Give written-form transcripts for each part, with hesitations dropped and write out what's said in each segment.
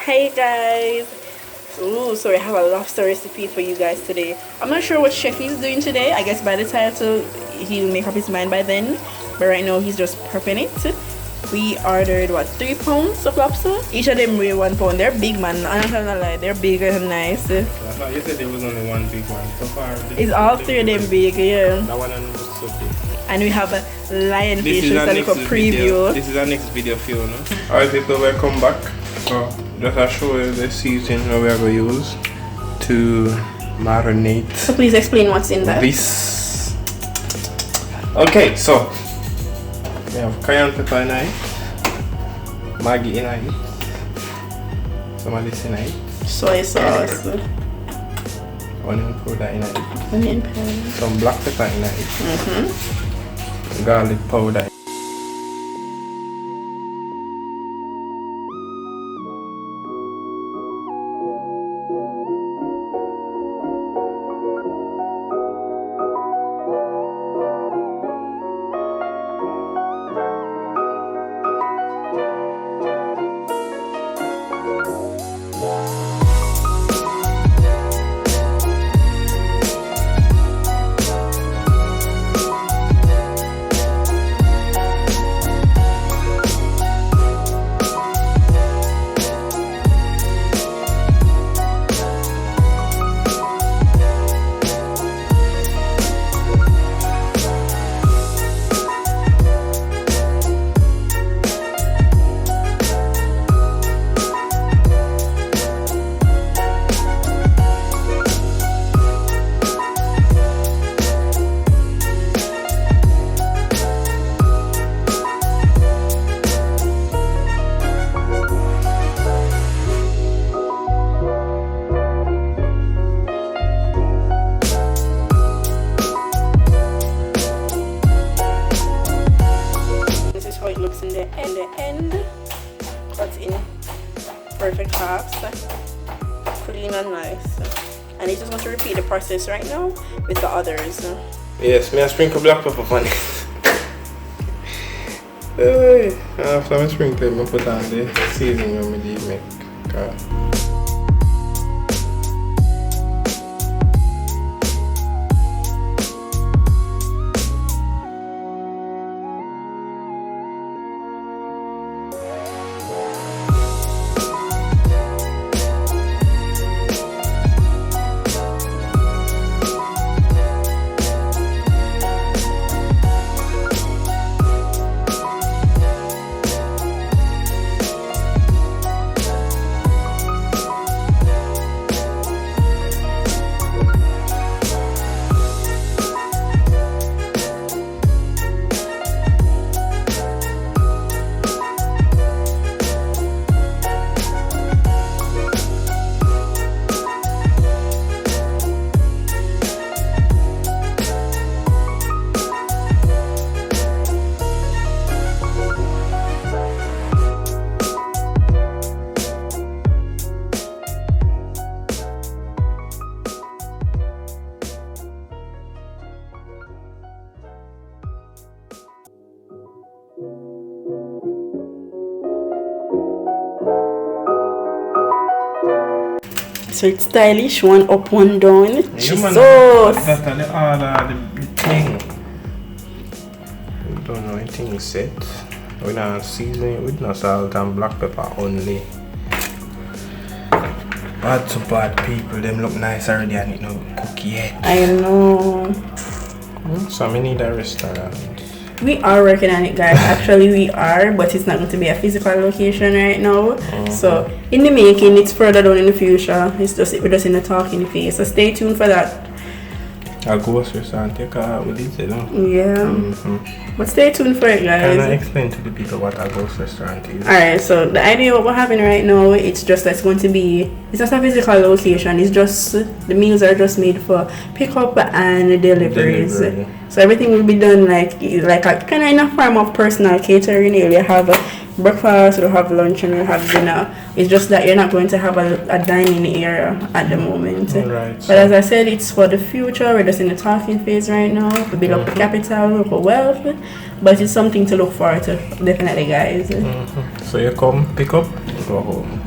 Hey guys! So I have a lobster recipe for you guys today. I'm not sure what chef is doing today. I guess by the title he'll make up his mind by then. But right now he's just prepping it. We ordered 3 pounds of lobster? Each of them weigh 1 pound. They're big, man. I'm not gonna lie, they're big and nice. I thought you said there was only one big one. So far it's all 3 of them big, yeah. That one was so big. And we have a lionfish for preview. This is our next video for you, no? Alright people, welcome back. So just to show you the seasoning we are going to use to marinate. So please explain what's in that. This. Okay, so we have cayenne pepper in it, Maggi in it, some of this in it, soy sauce, onion powder in it, onion powder, some black pepper in it, garlic powder. Looks in the end, cut in perfect halves, clean and nice. And you just want to repeat the process right now with the others. Yes, may I sprinkle black pepper on it. After I sprinkle, I put on the seasoning when we make. So it's stylish, one up, one down. Jesus! That's the thing. We don't know anything is set. We don't season it with no salt and black pepper only. Bad to bad people, them look nice already and it no cook yet. I know. So I need a restaurant. We are working on it, guys. Actually, we are, but it's not going to be a physical location right now. So in the making, it's further down in the future. We're just in the talking phase. So stay tuned for that. I'll go to restaurant, take a with it, you know? Yeah. But stay tuned for it, guys. Can I explain to the people what a ghost restaurant is? Alright, so the idea what we're having right now, it's just that it's going to be, it's not a physical location, it's just, the meals are just made for pickup and deliveries. So everything will be done like a kind of in a form of personal catering. You have breakfast, you'll have lunch, and you'll have dinner. It's just that you're not going to have a dining area at the moment. Right, but as I said, it's for the future. We're just in the talking phase right now. We build up the capital, for wealth, but it's something to look forward to, definitely, guys. So you come pick up, go home.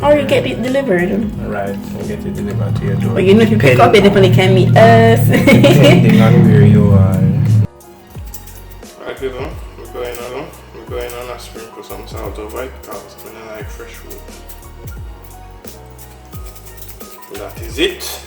Or you get it delivered. Right, you get it delivered to your door. But you know, if you pick up, you definitely can meet us. Depending on where you are. Alright people, we're going on a sprinkle some salt over it because I don't like fresh food. That is it.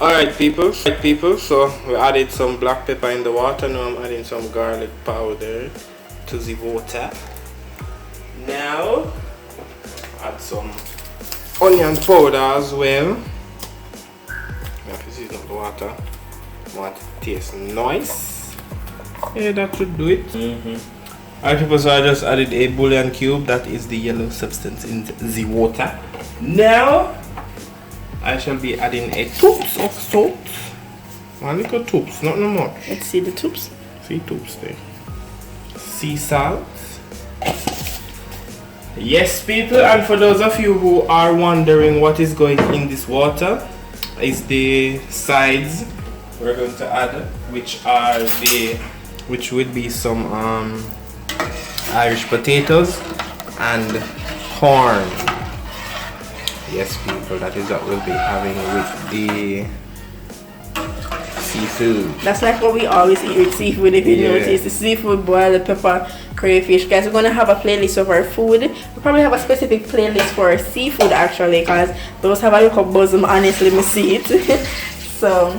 Alright people, so we added some black pepper in the water. Now I'm adding some garlic powder to the water. Now add some onion powder as well. If you season up the water, want it to taste nice. Yeah, that should do it. Alright people, so I just added a bouillon cube, that is the yellow substance in the water. Now I shall be adding a tubes of salt. One little tubes, not no much. Let's see the tubes. See tubes there. Sea salt. Yes people, and for those of you who are wondering what is going in this water, is the sides we're going to add, which would be some Irish potatoes and corn. Yes people, that is what we'll be having with the seafood. That's like what we always eat with seafood. If you notice, the seafood, boiled pepper, crayfish. Guys, we're gonna have a playlist of our food. We probably have a specific playlist for our seafood actually, because those have a look up bosom. Honestly, me see it. So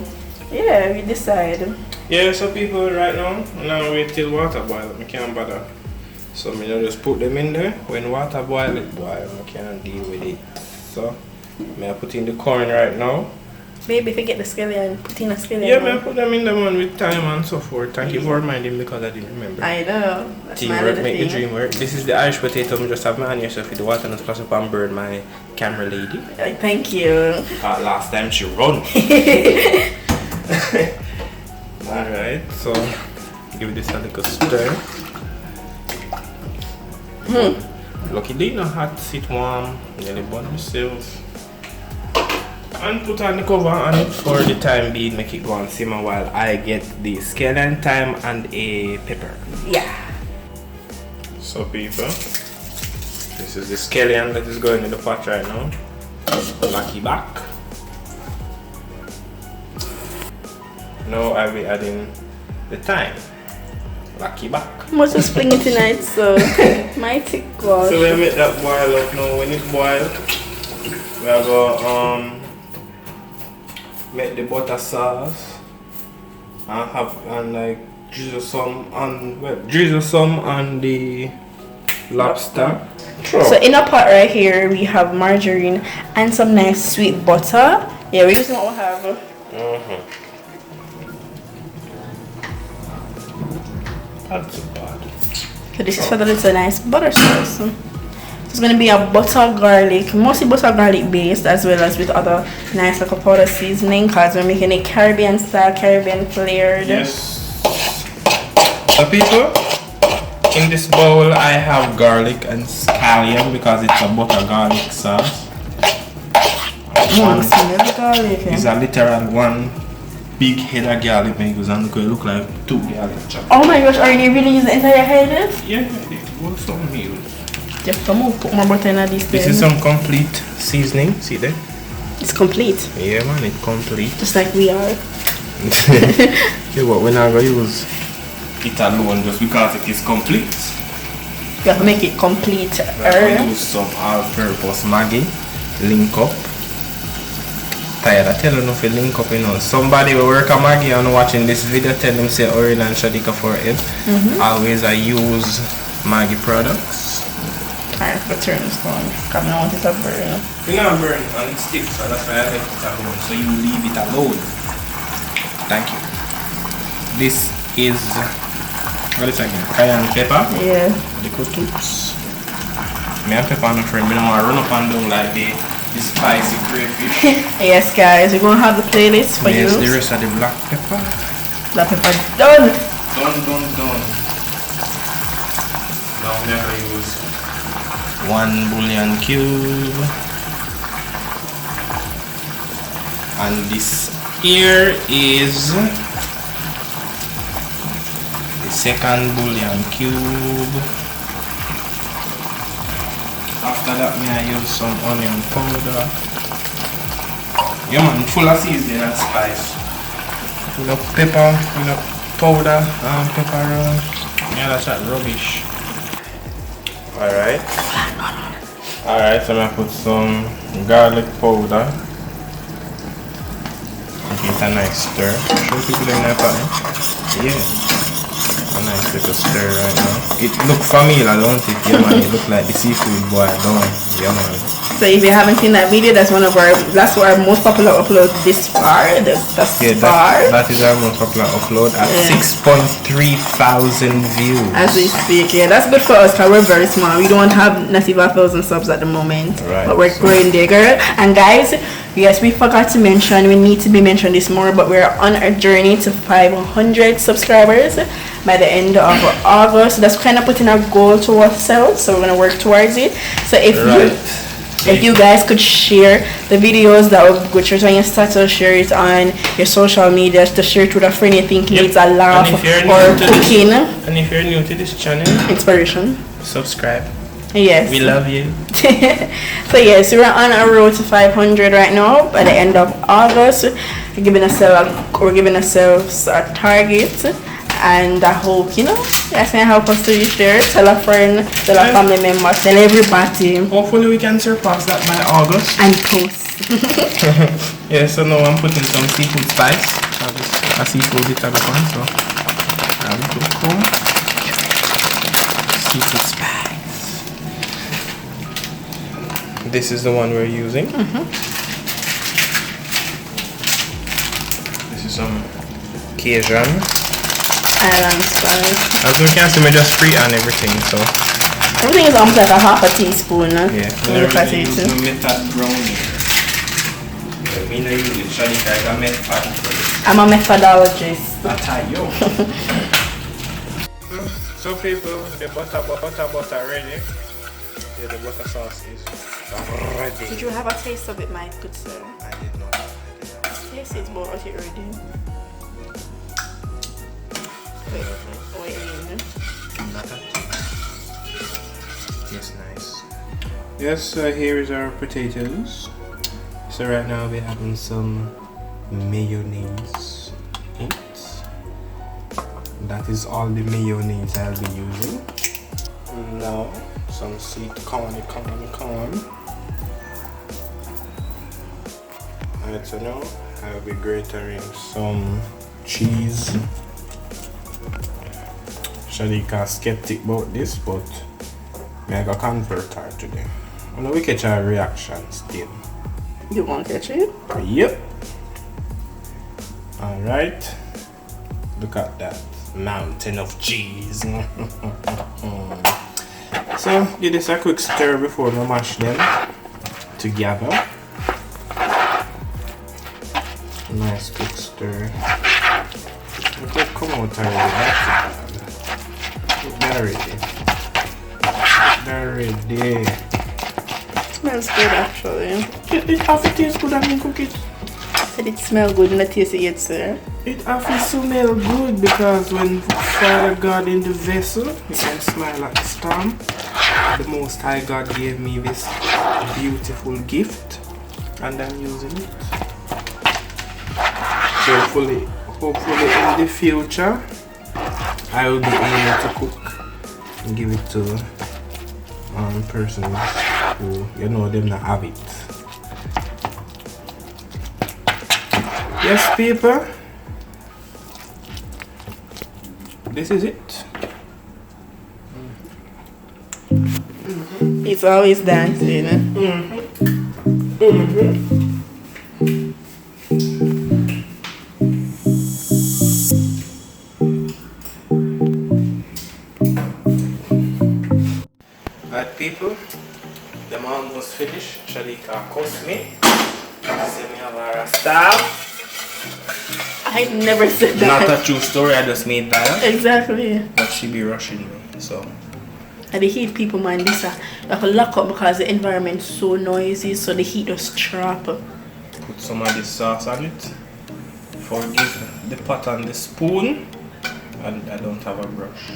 yeah, we decide. Yeah, so people, right now wait till water boil. I can't bother. So me just put them in there. When water boil, it boil. I can't deal with it. So may I put in the corn right now? Maybe if you get the scallion, put in a scallion. Yeah, may I put them in the one with time and so forth. Thank you for reminding me because I didn't remember. I know. That's teamwork make the dream work. This is the Irish potato. I just have my hand yourself with the water and splash up and burn my camera lady. Thank you. Last time she run. Alright, so give this a little stir. Lucky they not hot, sit warm, nearly burn yourself. And put on the cover on it for the time being, make it go and simmer while I get the scallion, thyme and a pepper. Yeah. So people, this is the scallion that is going in the pot right now. Lucky back. Now I'll be adding the thyme. Lucky back. I'm also spring tonight, so might take gosh. So we make that boil up now. When it boils, we are going make the butter sauce and like drizzle some on the lobster. Sure. So in a pot right here we have margarine and some nice sweet butter. Yeah, we're using what we have. That's bad. So this is for the little nice butter sauce. So it's going to be a butter garlic, mostly butter garlic based, as well as with other nice like a powder seasoning, because we're making it Caribbean style, Caribbean flavored. Yes. So people, in this bowl I have garlic and scallion because it's a butter garlic sauce. It's a literal one big head of garlic makers and it look like 2 garlic chopped. Oh my gosh, are you really using the entire head? Yeah, I did. What's some meal? Just come on, put more butter in this. This is some complete seasoning. See there? It's complete. Yeah man, it's complete. Just like we are. Yeah, but we're not going to use it alone just because it is complete. You have to make it complete. We're going to use some all-purpose Maggi. Link up. Tired of telling if you link up, you know. Somebody will work a Maggi and watching this video, tell them say Orin and Shadika for it. Always I use Maggi products. Alright, let's turn this on. Because I want it to burn. It's not burn and it's stiff, so that's why I left it alone. So you leave it alone. Thank you. This is what is it again? Cayenne pepper. Yeah. Little tubes. Me and pepper on the frame. I don't want to run up and down like the the spicy crayfish. Yes, guys, we're gonna have the playlist for you. Yes, the rest of the black pepper. Black pepper done. Done. Now never use 1 bouillon cube. And this here is the second bouillon cube. After that, I use some onion powder. Yeah man, full of seasoning and spice. Enough pepper, enough powder, pepper. Yeah, that's that rubbish. Alright, so I'm gonna put some garlic powder. Give it a nice stir. Show people in there, partner. Yeah. A nice little stir right now. It look familiar, don't it? Yeah man, it look like the seafood boy, don't it? Yeah man. So if you haven't seen that video, that's our most popular upload this far. That is our most popular upload at 6.3 thousand views. As we speak, yeah, that's good for us because we're very small. We don't have not even 1,000 subs at the moment, right? But we're growing bigger. And guys, yes, we forgot to mention, we need to be mentioned this more, but we're on a journey to 500 subscribers by the end of August. That's kind of putting our goal to ourselves, so we're gonna work towards it. So if you guys could share the videos, that would go through on your status, share it on your social media, to share it with a friend you think needs a laugh or cooking. And if you're new to this channel, inspiration, subscribe. Yes, we love you. So yes, we're on a road to 500 right now. By the end of August, we're giving ourselves a target, and I hope you guys can help us to reach there. Tell a friend, tell a family member, tell everybody. Hopefully we can surpass that by August and post. Yeah, so now I'm putting some seafood spice. A seafood bit of one, so a little corn. Seafood spice. This is the one we're using. This is some Cajun. Island spice. As you can see, I just free on everything, so everything is almost like a half a teaspoon. Yeah, I'm a methodologist. So people, the butter ready. Yeah, the butter sauce is ready. Did you have a taste of it, my good sir? I did not. Yes, it's more already. Yes, nice. Yes, so here is our potatoes. So right now we're having some mayonnaise in it. That is all the mayonnaise I'll be using. Now some sweet corn. Alright, so now I'll be grating some cheese. Shalika skeptic about this, but I got convert her today. I know we catch her reaction still. You won't catch it? Yep. Alright. Look at that mountain of cheese. So give this a quick stir before we mash them together. Nice quick stir. Look at come out already. They're ready. Smells good actually. It have to taste good and cook it. Said it smells good and the taste it gets there. It have to smell good because when Father God in the vessel, you can smile at the storm. The Most High God gave me this beautiful gift and I'm using it. Hopefully in the future I will be able to cook and give it to persons who them not have it. Yes, people, this is it. It's always dancing. People, the almost finished. Shalika cussed me. Tamara, stop. I never said that. Not a true story, I just made that up. Exactly. But she be rushing me, so. And the heat people, man, this you have to lock up because the environment's so noisy, so the heat just trap. Put some of this sauce on it. Forgive the pot and the spoon. And I don't have a brush.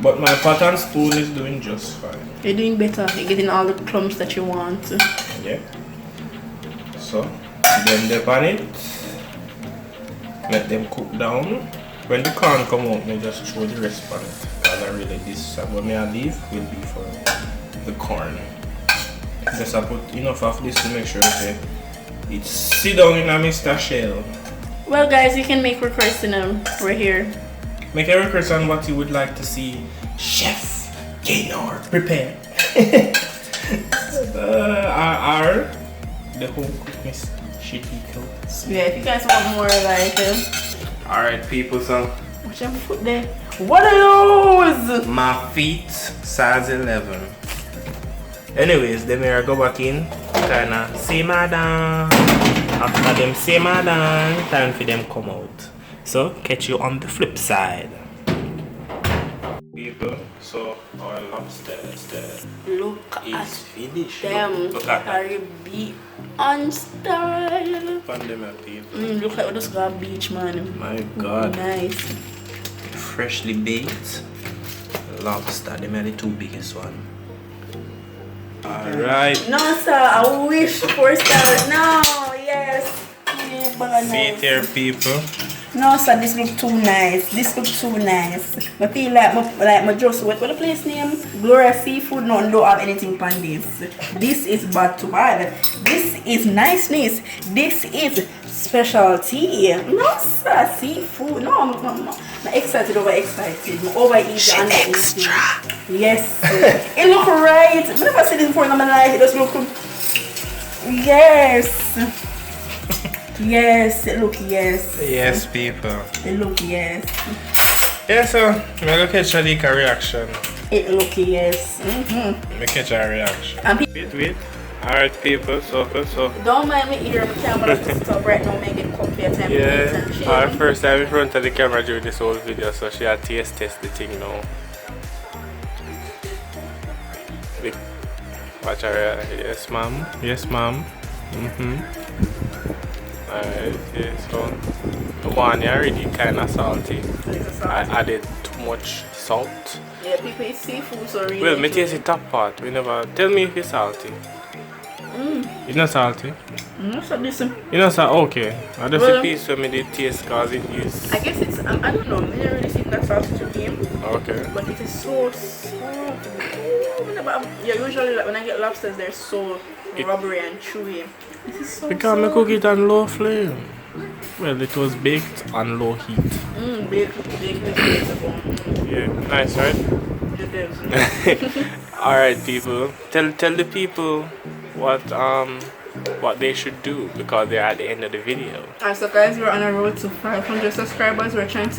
But my pot and spoon is doing just fine. You're doing better. You're getting all the clumps that you want. Yeah. So, blend them on it. Let them cook down. When the corn come out, I just throw the rest on it. Because I really this what I leave will be for the corn. Just I put enough of this to make sure that it sit down in a Mr. Shell. Well guys, you can make requests in them. We're here. Make a request on what you would like to see Chef Gaynor prepare. Or the home cook Miss Shitty Cook. Yeah, if you guys want more like Alright people, so watch your foot there. What are those? my feet size 11. Anyways, then I go back in, kinda say madam. After them say madam, time for them come out. So catch you on the flip side. People, so our lobster Look is at finished. them. Look at that. Caribbean style. Pandemic people. Look like we just got a beach, man. My God. Nice. Freshly baked lobster. They made the two biggest one. Alright. No, sir. I wish 4-star. No, yes. Yeah, See it here, people. No, sir. This look too nice. This look too nice. I feel like my just what the place name? Gloria Seafood. No, don't have anything on this. This is bad to bad. This is niceness. This is specialty. No, sir. Seafood. No, I'm excited over excited. I'm over eating and extra. Yes. It look right. I've never seen this before in my life. It just look. Yes. Yes, it look yes. Yes, people. It look yes. Yeah, so I'm gonna catch a reaction. It look yes. Let me catch a reaction. And Wait. Alright, people, so. don't mind me here, my camera stop right now, make it comfy time. Yeah, our first time in front of the camera during this whole video, so she had taste test the thing now. Watch her. Yes, ma'am. Yes, ma'am. Alright, yeah, so the one here already kind of salty. I added too much salt. Yeah, people eat seafood, so really. Well, me taste the top part. We never tell me if it's salty. It's not salty. So listen. You know, so okay. I just a piece of me the taste because it is. I guess it's I don't know. I don't really see that salty to me. Okay. But it is so yeah, usually like, when I get lobsters, they're so rubbery and chewy. This is so. Because I cook it on low flame. Well, it was baked on low heat. Baked Yeah, nice, right? It is. Alright, people. Tell the people what they should do because they're at the end of the video. Alright, so guys, we're on a road to 500 subscribers. We're trying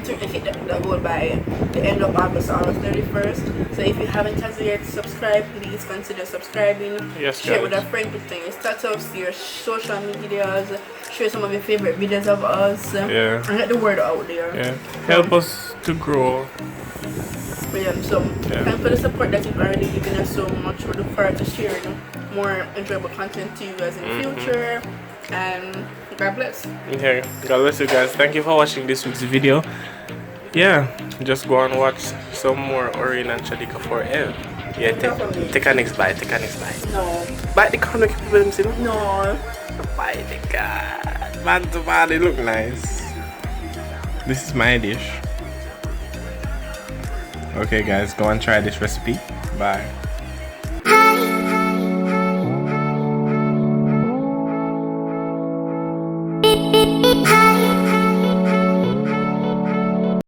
to hit the goal by the end of August 31st. So if you haven't as yet subscribed, please consider subscribing. Yes, share guys. with a friend, put in your status, your social medias, share some of your favorite videos of us. Yeah. And get the word out there. Yeah. Help us to grow. Yeah, so thanks for the support that you've already given us so much. We look forward to sharing more enjoyable content to you guys in the future. And God bless. Okay, God bless you guys. Thank you for watching this week's video. Yeah, just go and watch some more Orin and Chadika forever. Yeah, take a next bite. No. Bite the corner, people, see? No. Bite the cat. Man to man, they look nice. This is my dish. Okay, guys, go and try this recipe. Bye.